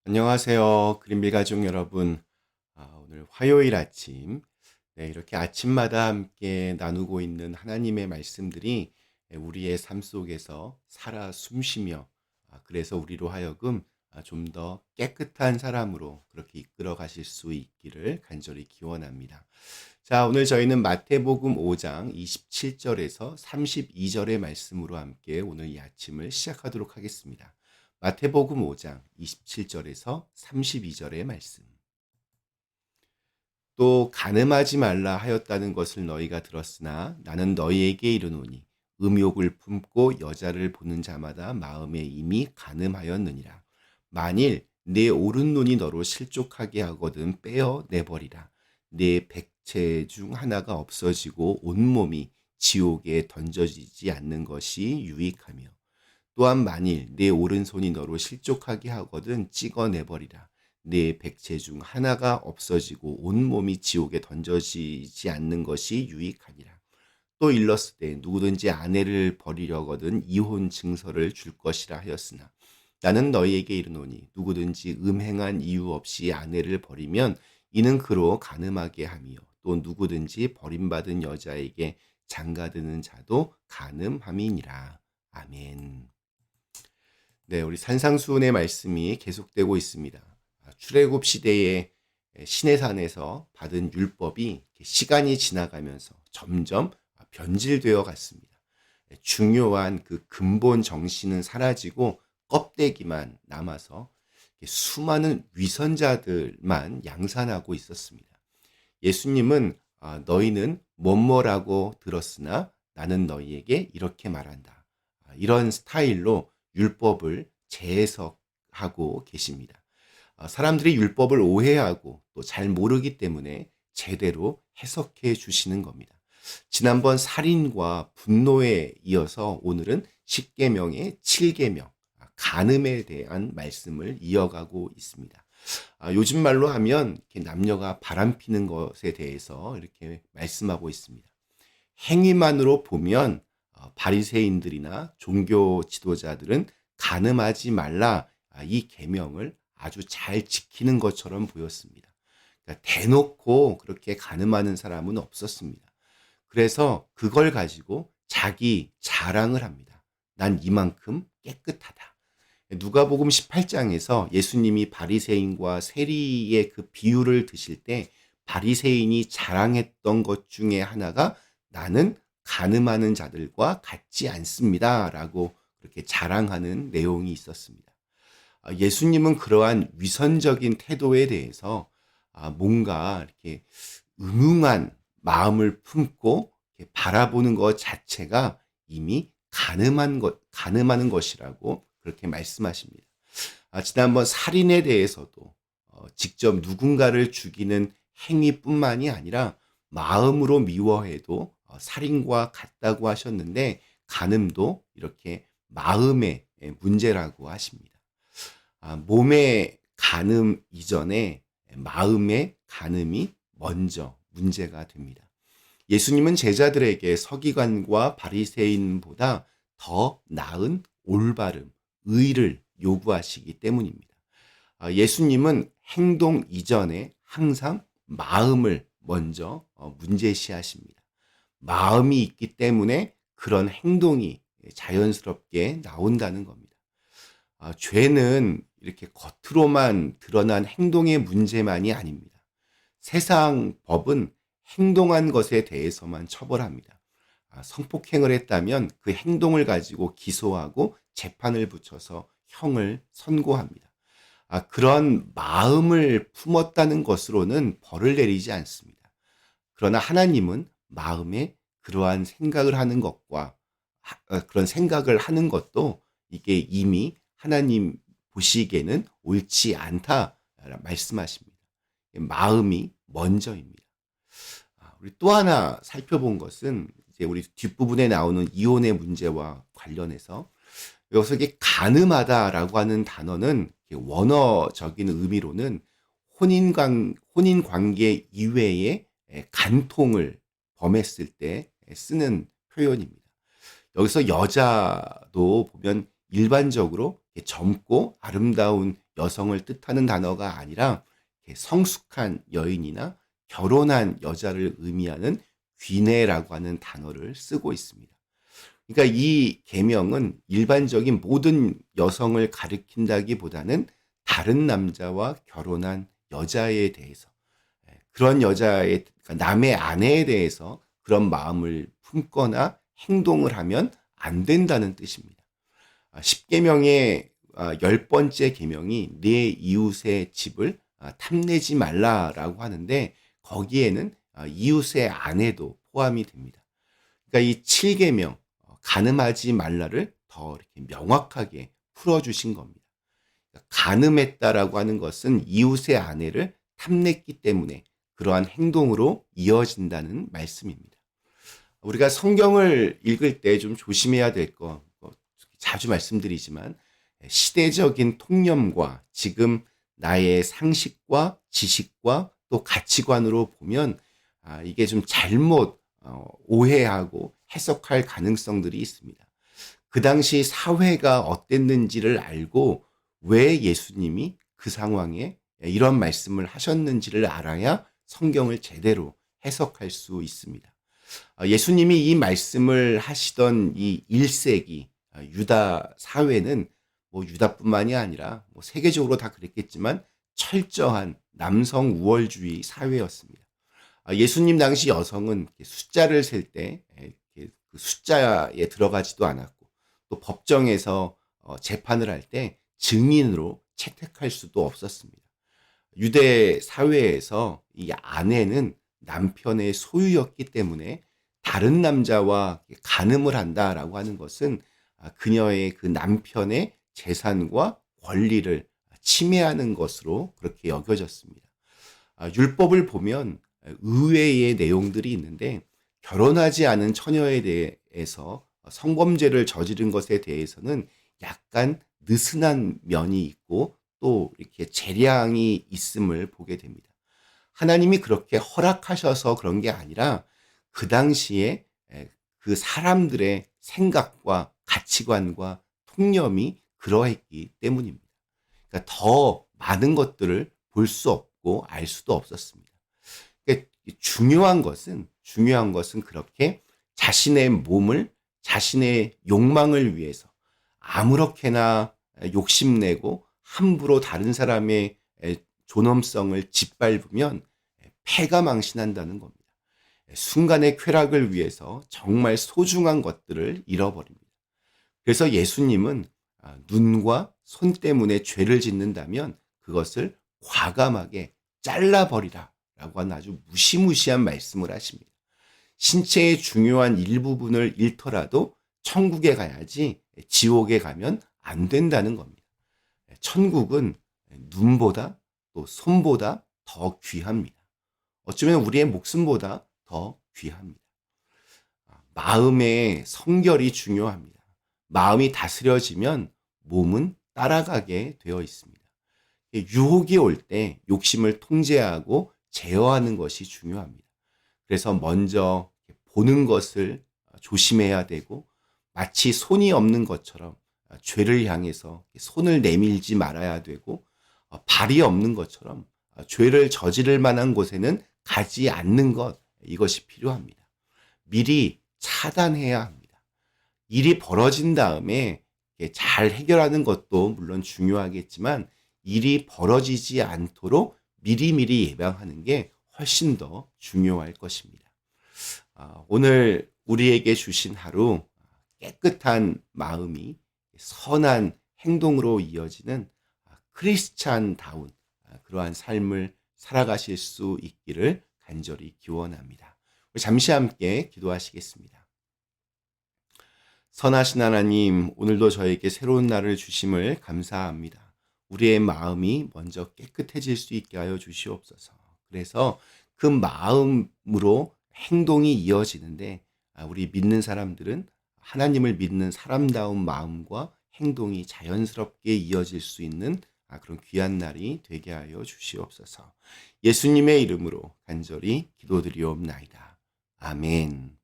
안녕하세요. 그린빌 가족 여러분. 오늘 화요일 아침, 이렇게 아침마다 함께 나누고 있는 하나님의 말씀들이 우리의 삶 속에서 살아 숨쉬며, 그래서 우리로 하여금 좀 더 깨끗한 사람으로 그렇게 이끌어 가실 수 있기를 간절히 기원합니다. 자, 오늘 저희는 마태복음 5장 27절에서 32절의 말씀으로 함께 오늘 이 아침을 시작하도록 하겠습니다. 마태복음 5장 27절에서 32절의 말씀. 또 간음하지 말라 하였다는 것을 너희가 들었으나 나는 너희에게 이르노니 음욕을 품고 여자를 보는 자마다 마음에 이미 간음하였느니라. 만일 내 오른눈이 너로 실족하게 하거든 빼어 내버리라. 내 백체 중 하나가 없어지고 온몸이 지옥에 던져지지 않는 것이 유익하며, 또한 만일 내 오른손이 너로 실족하게 하거든 찍어내버리라. 내 백체 중 하나가 없어지고 온몸이 지옥에 던져지지 않는 것이 유익하니라. 또 일렀으되 누구든지 아내를 버리려거든 이혼 증서를 줄 것이라 하였으나 나는 너희에게 이르노니 누구든지 음행한 이유 없이 아내를 버리면 이는 그로 간음하게 하며, 또 누구든지 버림받은 여자에게 장가드는 자도 간음함이니라. 아멘. 네, 우리 산상수훈의 말씀이 계속되고 있습니다. 출애굽 시대에 시내산에서 받은 율법이 시간이 지나가면서 점점 변질되어 갔습니다. 중요한 그 근본 정신은 사라지고 껍데기만 남아서 수많은 위선자들만 양산하고 있었습니다. 예수님은 너희는 뭐뭐라고 들었으나 나는 너희에게 이렇게 말한다. 이런 스타일로 율법을 재해석하고 계십니다. 사람들이 율법을 오해하고 또 잘 모르기 때문에 제대로 해석해 주시는 겁니다. 지난번 살인과 분노에 이어서 오늘은 십계명의 7계명, 간음에 대한 말씀을 이어가고 있습니다. 요즘 말로 하면 이렇게 남녀가 바람피는 것에 대해서 이렇게 말씀하고 있습니다. 행위만으로 보면 바리새인들이나 종교 지도자들은 간음하지 말라, 이 계명을 아주 잘 지키는 것처럼 보였습니다. 그러니까 대놓고 그렇게 간음하는 사람은 없었습니다. 그래서 그걸 가지고 자기 자랑을 합니다. 난 이만큼 깨끗하다. 누가복음 18장에서 예수님이 바리새인과 세리의 그 비유를 드실 때 바리새인이 자랑했던 것 중에 하나가 나는 간음하는 자들과 같지 않습니다라고 그렇게 자랑하는 내용이 있었습니다. 예수님은 그러한 위선적인 태도에 대해서 뭔가 이렇게 음흉한 마음을 품고 이렇게 바라보는 것 자체가 이미 간음하는 것이라고 그렇게 말씀하십니다. 지난번 살인에 대해서도 직접 누군가를 죽이는 행위뿐만이 아니라 마음으로 미워해도 살인과 같다고 하셨는데, 간음도 이렇게 마음의 문제라고 하십니다. 몸의 간음 이전에 마음의 간음이 먼저 문제가 됩니다. 예수님은 제자들에게 서기관과 바리새인보다 더 나은 올바름, 의를 요구하시기 때문입니다. 예수님은 행동 이전에 항상 마음을 먼저 문제시하십니다. 마음이 있기 때문에 그런 행동이 자연스럽게 나온다는 겁니다. 죄는 이렇게 겉으로만 드러난 행동의 문제만이 아닙니다. 세상 법은 행동한 것에 대해서만 처벌합니다. 성폭행을 했다면 그 행동을 가지고 기소하고 재판을 붙여서 형을 선고합니다. 그런 마음을 품었다는 것으로는 벌을 내리지 않습니다. 그러나 하나님은 마음에 그러한 생각을 하는 것과 그런 생각을 하는 것도 이게 이미 하나님 보시기에는 옳지 않다 말씀하십니다. 마음이 먼저입니다. 우리 또 하나 살펴본 것은 이제 우리 뒷부분에 나오는 이혼의 문제와 관련해서, 여기서 이게 간음하다라고 하는 단어는 원어적인 의미로는 혼인 관계 이외에 간통을 범했을 때 쓰는 표현입니다. 여기서 여자도 보면 일반적으로 젊고 아름다운 여성을 뜻하는 단어가 아니라 성숙한 여인이나 결혼한 여자를 의미하는 귀내라고 하는 단어를 쓰고 있습니다. 그러니까 이 계명은 일반적인 모든 여성을 가리킨다기보다는 다른 남자와 결혼한 여자에 대해서, 그런 여자의, 그러니까 남의 아내에 대해서 그런 마음을 품거나 행동을 하면 안 된다는 뜻입니다. 10계명의 10번째 계명이 내 이웃의 집을 탐내지 말라라고 하는데, 거기에는 이웃의 아내도 포함이 됩니다. 그러니까 이 7계명 간음하지 말라를 더 이렇게 명확하게 풀어주신 겁니다. 간음했다라고 하는 것은 이웃의 아내를 탐냈기 때문에 그러한 행동으로 이어진다는 말씀입니다. 우리가 성경을 읽을 때 좀 조심해야 될 거, 자주 말씀드리지만, 시대적인 통념과 지금 나의 상식과 지식과 또 가치관으로 보면 이게 좀 잘못 오해하고 해석할 가능성들이 있습니다. 그 당시 사회가 어땠는지를 알고 왜 예수님이 그 상황에 이런 말씀을 하셨는지를 알아야 성경을 제대로 해석할 수 있습니다. 예수님이 이 말씀을 하시던 이 1세기 유다 사회는 뭐 유다뿐만이 아니라 뭐 세계적으로 다 그랬겠지만 철저한 남성 우월주의 사회였습니다. 예수님 당시 여성은 숫자를 셀 때 그 숫자에 들어가지도 않았고, 또 법정에서 재판을 할 때 증인으로 채택할 수도 없었습니다. 유대 사회에서 이 아내는 남편의 소유였기 때문에 다른 남자와 간음을 한다라고 하는 것은 그녀의 그 남편의 재산과 권리를 침해하는 것으로 그렇게 여겨졌습니다. 율법을 보면 의외의 내용들이 있는데, 결혼하지 않은 처녀에 대해서 성범죄를 저지른 것에 대해서는 약간 느슨한 면이 있고 또 이렇게 재량이 있음을 보게 됩니다. 하나님이 그렇게 허락하셔서 그런 게 아니라 그 당시에 그 사람들의 생각과 가치관과 통념이 그러했기 때문입니다. 그러니까 더 많은 것들을 볼 수 없고 알 수도 없었습니다. 그러니까 중요한 것은 그렇게 자신의 몸을, 자신의 욕망을 위해서 아무렇게나 욕심내고 함부로 다른 사람의 존엄성을 짓밟으면 패가 망신한다는 겁니다. 순간의 쾌락을 위해서 정말 소중한 것들을 잃어버립니다. 그래서 예수님은 눈과 손 때문에 죄를 짓는다면 그것을 과감하게 잘라버리라 라고 하는 아주 무시무시한 말씀을 하십니다. 신체의 중요한 일부분을 잃더라도 천국에 가야지 지옥에 가면 안 된다는 겁니다. 천국은 눈보다 또 손보다 더 귀합니다. 어쩌면 우리의 목숨보다 더 귀합니다. 마음의 성결이 중요합니다. 마음이 다스려지면 몸은 따라가게 되어 있습니다. 유혹이 올 때 욕심을 통제하고 제어하는 것이 중요합니다. 그래서 먼저 보는 것을 조심해야 되고, 마치 손이 없는 것처럼 죄를 향해서 손을 내밀지 말아야 되고, 발이 없는 것처럼 죄를 저지를 만한 곳에는 가지 않는 것, 이것이 필요합니다. 미리 차단해야 합니다. 일이 벌어진 다음에 잘 해결하는 것도 물론 중요하겠지만, 일이 벌어지지 않도록 미리미리 예방하는 게 훨씬 더 중요할 것입니다. 오늘 우리에게 주신 하루, 깨끗한 마음이 선한 행동으로 이어지는 크리스찬다운 그러한 삶을 살아가실 수 있기를 간절히 기원합니다. 잠시 함께 기도하시겠습니다. 선하신 하나님, 오늘도 저에게 새로운 날을 주심을 감사합니다. 우리의 마음이 먼저 깨끗해질 수 있게 하여 주시옵소서. 그래서 그 마음으로 행동이 이어지는데, 우리 믿는 사람들은 하나님을 믿는 사람다운 마음과 행동이 자연스럽게 이어질 수 있는 그런 귀한 날이 되게 하여 주시옵소서. 예수님의 이름으로 간절히 기도드리옵나이다. 아멘.